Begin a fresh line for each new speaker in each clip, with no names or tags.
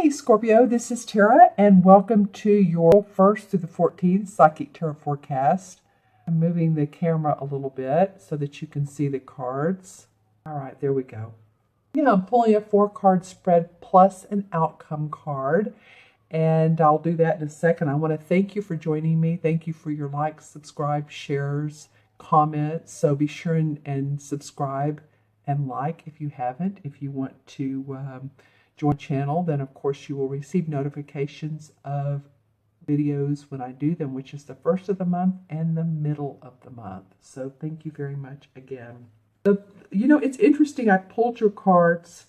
Hey Scorpio, this is Tara and welcome to your 1st through the 14th Psychic Tarot Forecast. I'm moving the camera a little bit so that you can see the cards. All right, there we go. Yeah, I'm pulling a 4-card spread plus an outcome card, and I'll do that in a second. I want to thank you for joining me. Thank you for your likes, subscribe, shares, comments. So be sure and subscribe and like if you haven't. If you want to join the channel, then of course you will receive notifications of videos when I do them, which is the 1st of the month and the middle of the month. So thank you very much again. It's interesting. I pulled your cards,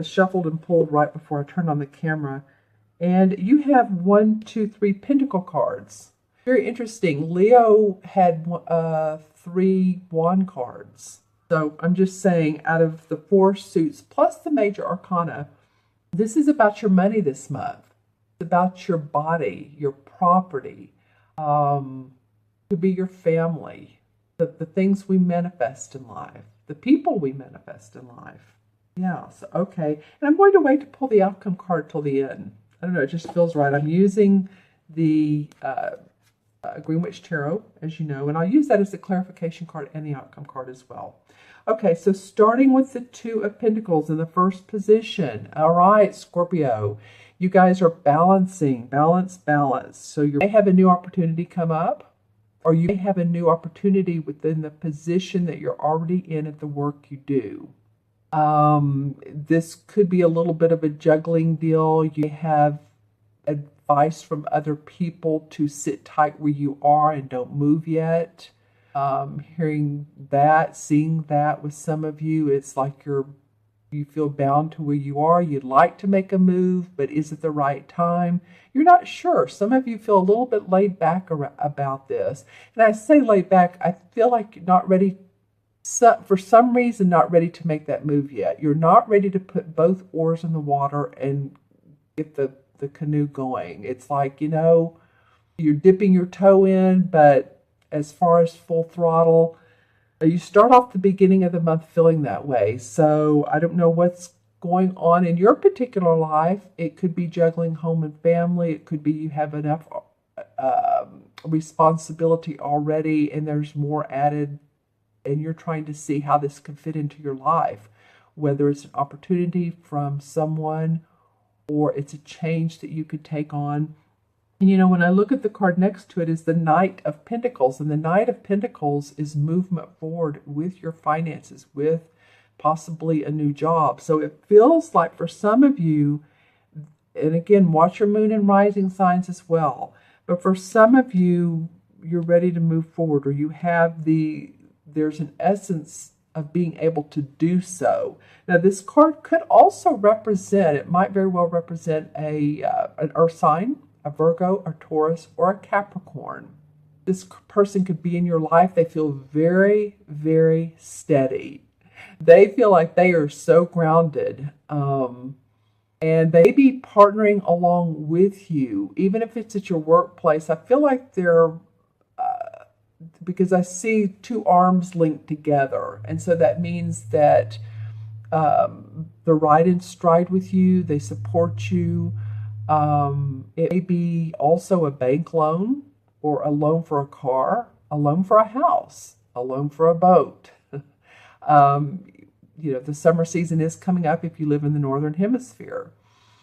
shuffled and pulled right before I turned on the camera, and you have 1, 2, 3 Pentacle cards. Very interesting. Leo had 3 Wand cards. So I'm just saying, out of the 4 suits plus the major arcana, this is about your money this month. It's about your body, your property, could be your family, the things we manifest in life, the people we manifest in life. Yeah, so okay. And I'm going to wait to pull the outcome card till the end. I don't know, it just feels right. I'm using the Greenwich Tarot, as you know, and I'll use that as the clarification card and the outcome card as well. Okay, so starting with the 2 of Pentacles in the first position. All right, Scorpio, you guys are balancing, balance. So you may have a new opportunity come up, or you may have a new opportunity within the position that you're already in at the work you do. This could be a little bit of a juggling deal. You have advice from other people to sit tight where you are and don't move yet. Hearing that, seeing that with some of you, it's like you feel bound to where you are. You'd like to make a move, but is it the right time? You're not sure. Some of you feel a little bit laid back about this. And I say laid back, I feel like you're not ready, for some reason, not ready to make that move yet. You're not ready to put both oars in the water and get the canoe going. It's like, you're dipping your toe in, but as far as full throttle, you start off the beginning of the month feeling that way. So I don't know what's going on in your particular life. It could be juggling home and family. It could be you have enough responsibility already and there's more added, and you're trying to see how this can fit into your life, whether it's an opportunity from someone or it's a change that you could take on. And when I look at the card next to it is the Knight of Pentacles. And the Knight of Pentacles is movement forward with your finances, with possibly a new job. So it feels like for some of you, and again, watch your moon and rising signs as well. But for some of you, you're ready to move forward, or you have there's an essence of being able to do so. Now, this card could also represent, it might very well represent an earth sign, a Virgo, a Taurus, or a Capricorn. This person could be in your life. They feel very, very steady. They feel like they are so grounded. And they be partnering along with you, even if it's at your workplace. I feel like they're, because I see 2 arms linked together. And so that means that they're right in stride with you. They support you. It may be also a bank loan, or a loan for a car, a loan for a house, a loan for a boat. The summer season is coming up if you live in the Northern Hemisphere.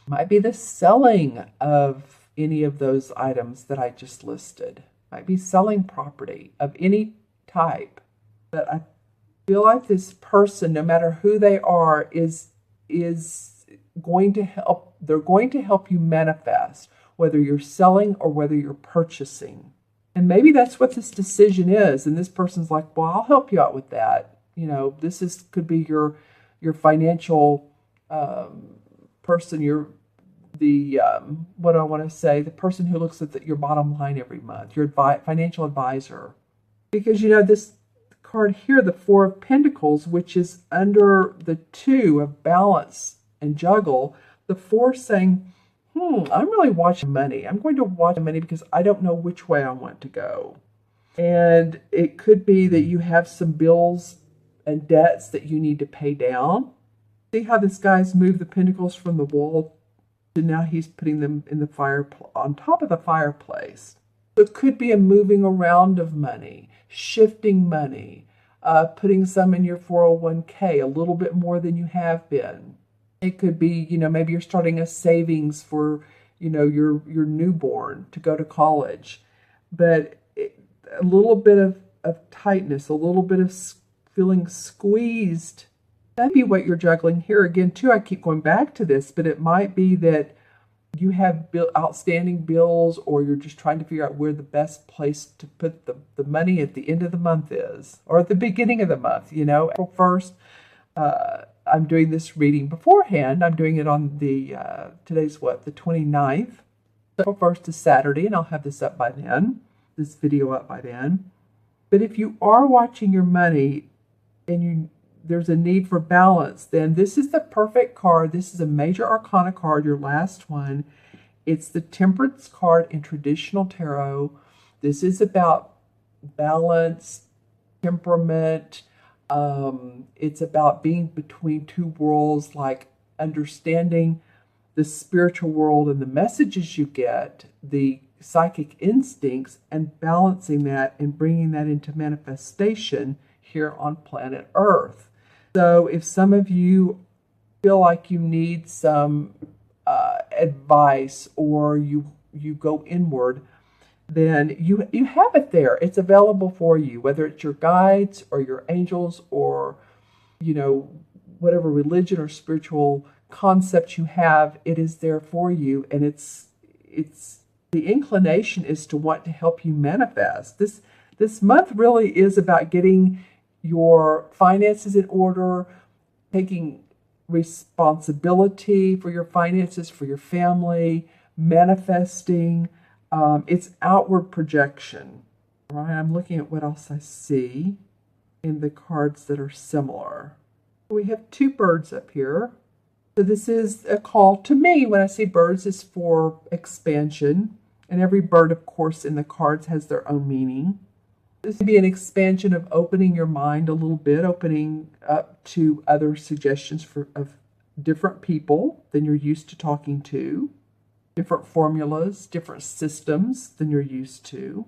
Might be the selling of any of those items that I just listed. Might be selling property of any type. But I feel like this person, no matter who they are, is going to help. They're going to help you manifest, whether you're selling or whether you're purchasing. And maybe that's what this decision is. And this person's like, well, I'll help you out with that. This could be your financial person, what I want to say, the person who looks at your bottom line every month, your financial advisor. Because, this card here, the 4 of Pentacles, which is under the 2 of balance and juggle, the 4 saying, I'm really watching money. I'm going to watch money because I don't know which way I want to go. And it could be that you have some bills and debts that you need to pay down. See how this guy's moved the pentacles from the wall And now he's putting them in the fire on top of the fireplace. So it could be a moving around of money, shifting money, putting some in your 401k, a little bit more than you have been. It could be, maybe you're starting a savings for, your newborn to go to college. But a little bit of tightness, a little bit of feeling squeezed. That'd be what you're juggling here. Again, too, I keep going back to this, but it might be that you have outstanding bills, or you're just trying to figure out where the best place to put the money at the end of the month is, or at the beginning of the month. April 1st, I'm doing this reading beforehand. I'm doing it on today's the 29th. April 1st is Saturday, and I'll have this video up by then. But if you are watching your money and there's a need for balance, then this is the perfect card. This is a major arcana card, your last one. It's the Temperance card in traditional tarot. This is about balance, temperament. It's about being between two worlds, like understanding the spiritual world and the messages you get, the psychic instincts, and balancing that and bringing that into manifestation here on planet Earth. So if some of you feel like you need some advice, or you go inward, then you have it there. It's available for you, whether it's your guides or your angels, or whatever religion or spiritual concept you have. It is there for you, and it's the inclination is to want to help you manifest. This month really is about getting your finances in order, taking responsibility for your finances, for your family, manifesting. It's outward projection. All right, I'm looking at what else I see in the cards that are similar. We have two birds up here. So this is a call to me. When I see birds, is for expansion. And every bird, of course, in the cards has their own meaning. This would be an expansion of opening your mind a little bit, opening up to other suggestions of different people than you're used to talking to, different formulas, different systems than you're used to.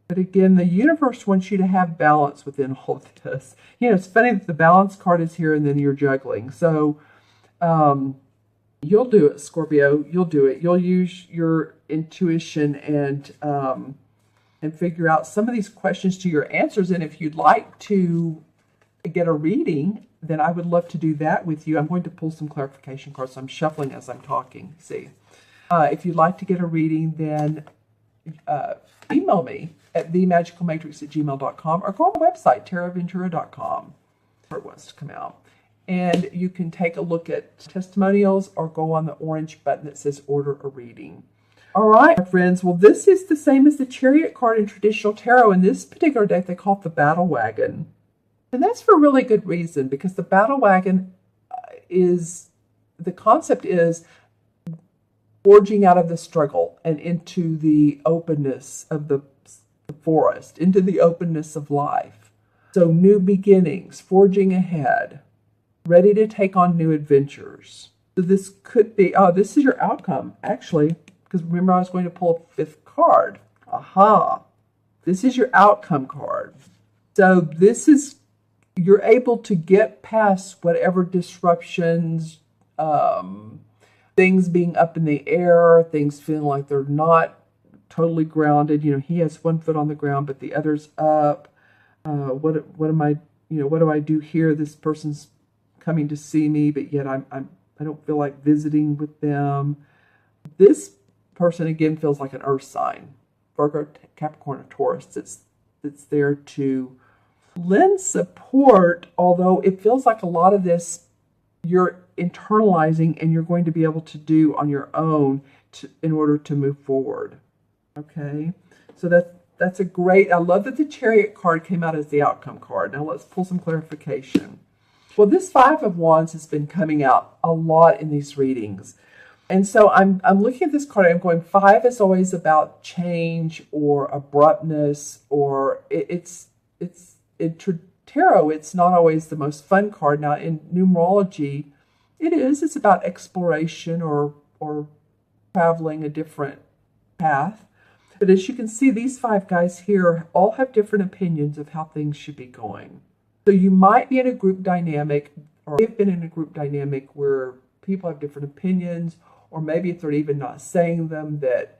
But again, the universe wants you to have balance within all of this. It's funny that the balance card is here and then you're juggling. So you'll do it, Scorpio. You'll do it. You'll use your intuition and figure out some of these questions to your answers. And if you'd like to get a reading, then I would love to do that with you. I'm going to pull some clarification cards. So I'm shuffling as I'm talking. See, if you'd like to get a reading, then email me at themagicalmatrix@gmail.com, or go on the website, taraventura.com, where it wants to come out. And you can take a look at testimonials, or go on the orange button that says order a reading. All right, my friends. Well, this is the same as the Chariot card in traditional tarot. In this particular deck, they call it the Battle Wagon. And that's for really good reason, because the Battle Wagon the concept is forging out of the struggle and into the openness of the forest, into the openness of life. So new beginnings, forging ahead, ready to take on new adventures. So this could be, this is your outcome, actually. Because remember, I was going to pull a fifth card. Aha. This is your outcome card. So you're able to get past whatever disruptions, things being up in the air, things feeling like they're not totally grounded. He has one foot on the ground, but the other's up. What do I do here? This person's coming to see me, but yet I don't feel like visiting with them. This person again feels like an earth sign, Virgo, Capricorn, or Taurus. It's there to lend support, although it feels like a lot of this you're internalizing and you're going to be able to do on your own in order to move forward. Okay, so that's a great. I love that the Chariot card came out as the outcome card. Now let's pull some clarification. Well, this Five of Wands has been coming out a lot in these readings. And so I'm looking at this card, I'm going, 5 is always about change or abruptness, or it's in tarot, it's not always the most fun card. Now in numerology, it's about exploration or traveling a different path. But as you can see, these 5 guys here all have different opinions of how things should be going. So you might be in a group dynamic, or have been in a group dynamic where people have different opinions, or maybe if they're even not saying them, that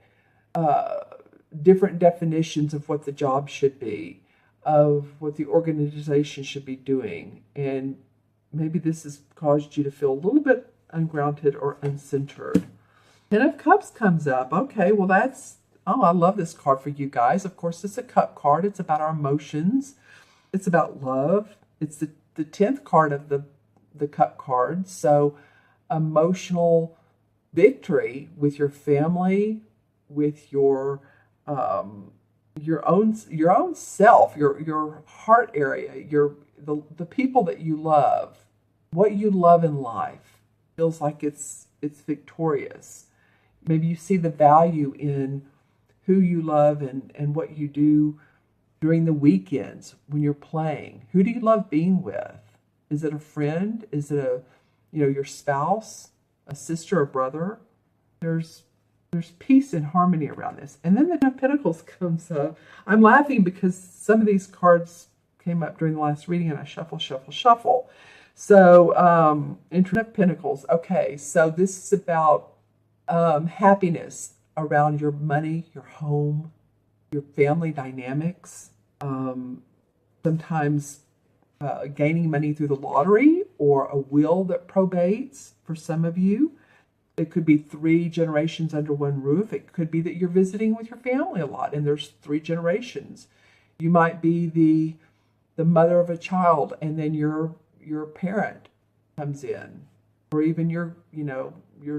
different definitions of what the job should be, of what the organization should be doing. And maybe this has caused you to feel a little bit ungrounded or uncentered. Ten of Cups comes up. Okay, well I love this card for you guys. Of course, it's a cup card. It's about our emotions. It's about love. It's the 10th card of the cup cards. So emotional victory with your family, with your own self, your heart area, the people that you love, what you love in life feels like it's victorious. Maybe you see the value in who you love and what you do during the weekends when you're playing. Who do you love being with? Is it a friend? Is it your spouse, a sister, a brother? There's peace and harmony around this. And then the Ten of Pentacles comes up. I'm laughing because some of these cards came up during the last reading and I shuffle. So, Ten of Pentacles. Okay, so this is about happiness around your money, your home, your family dynamics. Sometimes gaining money through the lottery or a will that probates for some of you. It could be 3 generations under one roof. It could be that you're visiting with your family a lot and there's 3 generations. You might be the mother of a child and then your parent comes in, or even your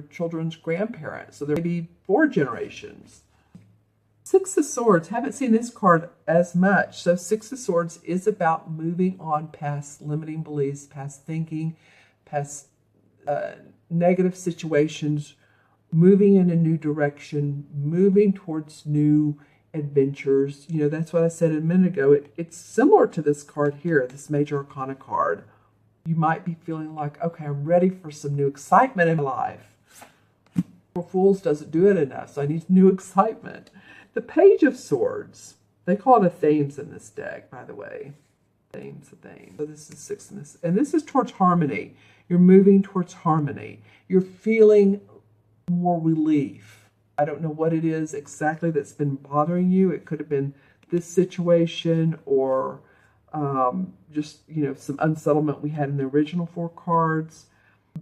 children's grandparents. So there may be 4 generations. 6 of Swords, haven't seen this card as much. So 6 of Swords is about moving on past limiting beliefs, past thinking, past negative situations, moving in a new direction, moving towards new adventures. That's what I said a minute ago. It's similar to this card here, this Major Arcana card. You might be feeling like, okay, I'm ready for some new excitement in my life. For Fools doesn't do it enough, so I need new excitement. The Page of Swords, they call it a Thames in this deck, by the way. Thames. So this is 6 in this. And this is towards harmony. You're moving towards harmony. You're feeling more relief. I don't know what it is exactly that's been bothering you. It could have been this situation or just, some unsettlement we had in the original 4 cards.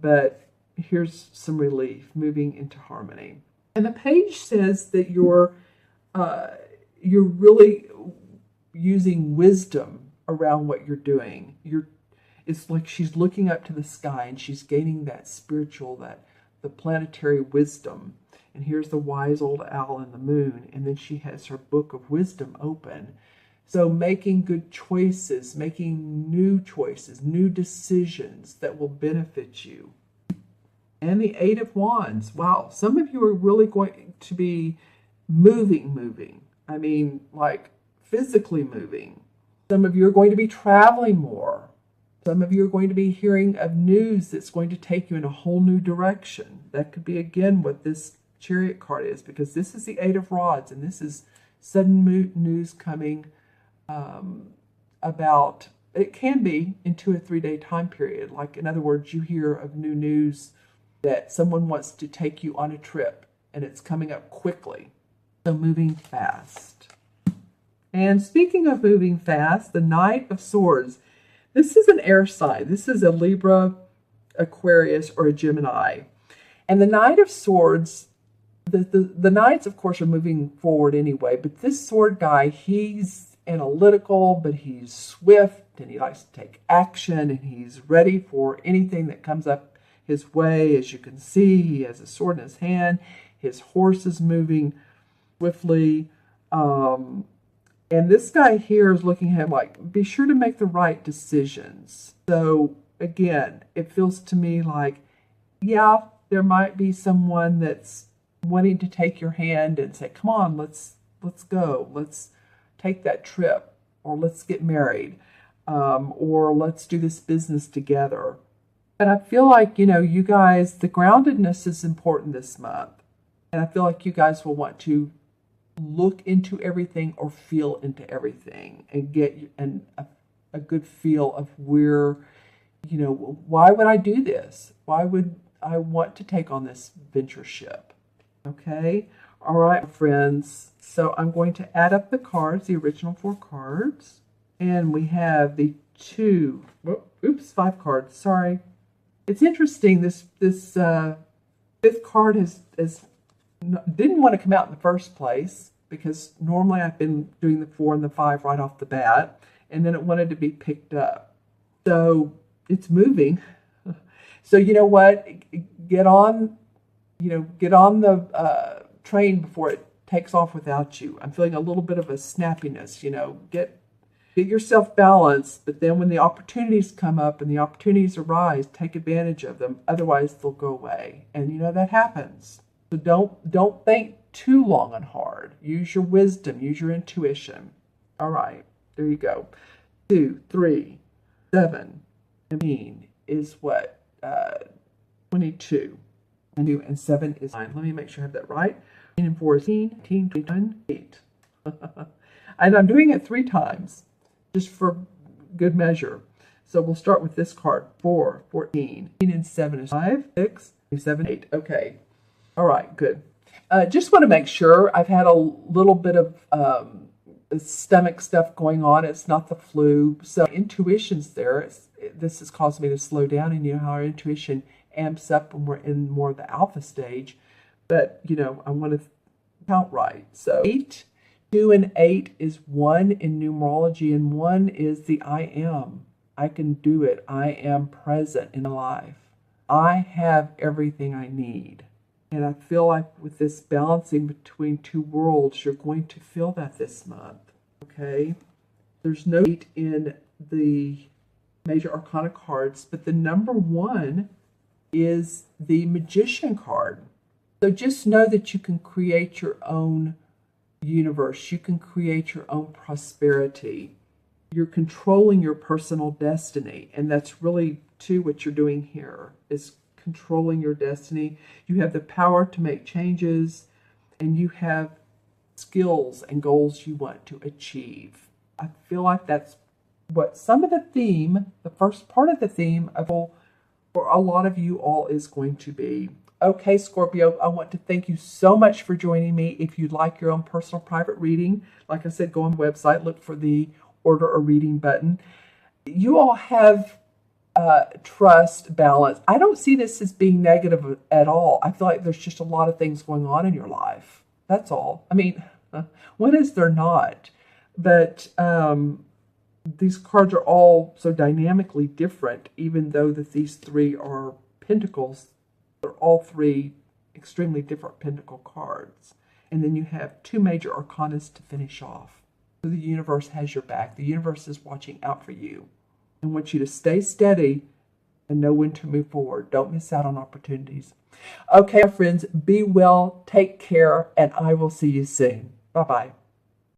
But here's some relief, moving into harmony. And the page says that you're really using wisdom around what you're doing. It's like she's looking up to the sky and she's gaining that spiritual, the planetary wisdom. And here's the wise old owl and the moon. And then she has her book of wisdom open. So making good choices, making new choices, new decisions that will benefit you. And the 8 of Wands. Wow, some of you are really going to be moving. I mean, like physically moving. Some of you are going to be traveling more. Some of you are going to be hearing of news that's going to take you in a whole new direction. That could be, again, what this Chariot card is, because this is the 8 of Rods, and this is sudden news coming about, it can be in 2 or 3 day time period. Like, in other words, you hear of new news that someone wants to take you on a trip, and it's coming up quickly. So moving fast. And speaking of moving fast, the Knight of Swords. This is an air sign. This is a Libra, Aquarius, or a Gemini. And the Knight of Swords, the Knights, of course, are moving forward anyway. But this sword guy, he's analytical, but he's swift, and he likes to take action, and he's ready for anything that comes up his way. As you can see, he has a sword in his hand. His horse is moving swiftly. And this guy here is looking at him like, be sure to make the right decisions. So again, it feels to me like, yeah, there might be someone that's wanting to take your hand and say, come on, let's go. Let's take that trip, or let's get married, or let's do this business together. But I feel like, you guys, the groundedness is important this month. And I feel like you guys will want to look into everything or feel into everything and get a good feel of where, why would I do this? Why would I want to take on this ventureship? Okay. All right, friends. So I'm going to add up the cards, the original 4 cards. And we have the 5 cards. Sorry. It's interesting. This 5th card didn't want to come out in the first place, because normally I've been doing the 4 and the 5 right off the bat, and then it wanted to be picked up. So it's moving. So you know what? Get on the train before it takes off without you. I'm feeling a little bit of a snappiness. Get yourself balanced, but then when the opportunities come up and the opportunities arise, take advantage of them. Otherwise, they'll go away, and that happens. So don't think too long and hard. Use your wisdom. Use your intuition. All right, there you go. 2, 3, 7, 17 is what? 22. And 7 is 9. Let me make sure I have that right. 10 and 4 is 18, 21, 8. And I'm doing it 3 times, just for good measure. So we'll start with this card. 4, 14. 18 and 7 is 5, 6, 7, 8. Okay. All right, good. Just want to make sure. I've had a little bit of stomach stuff going on. It's not the flu. So intuition's there. This has caused me to slow down, and how our intuition amps up when we're in more of the alpha stage. But, I want to count right. So 8, 2 and 8 is 1 in numerology, and 1 is the I am. I can do it. I am present in life. I have everything I need. And I feel like with this balancing between 2 worlds, you're going to feel that this month. Okay? There's no 8 in the major arcana cards, but the number 1 is the Magician card. So just know that you can create your own universe. You can create your own prosperity. You're controlling your personal destiny. And that's really, too, what you're doing here, is controlling your destiny. You have the power to make changes, and you have skills and goals you want to achieve. I feel like that's what some of the theme, the first part of the theme for a lot of you all is going to be. Okay, Scorpio, I want to thank you so much for joining me. If you'd like your own personal private reading, like I said, go on the website, look for the order a reading button. You all have trust, balance. I don't see this as being negative at all. I feel like there's just a lot of things going on in your life. That's all. I mean, when is there not? But these cards are all so dynamically different, even though these 3 are pentacles. They're all 3 extremely different pentacle cards. And then you have 2 major arcanas to finish off. So the universe has your back. The universe is watching out for you. I want you to stay steady and know when to move forward. Don't miss out on opportunities. Okay, friends, be well, take care, and I will see you soon. Bye-bye.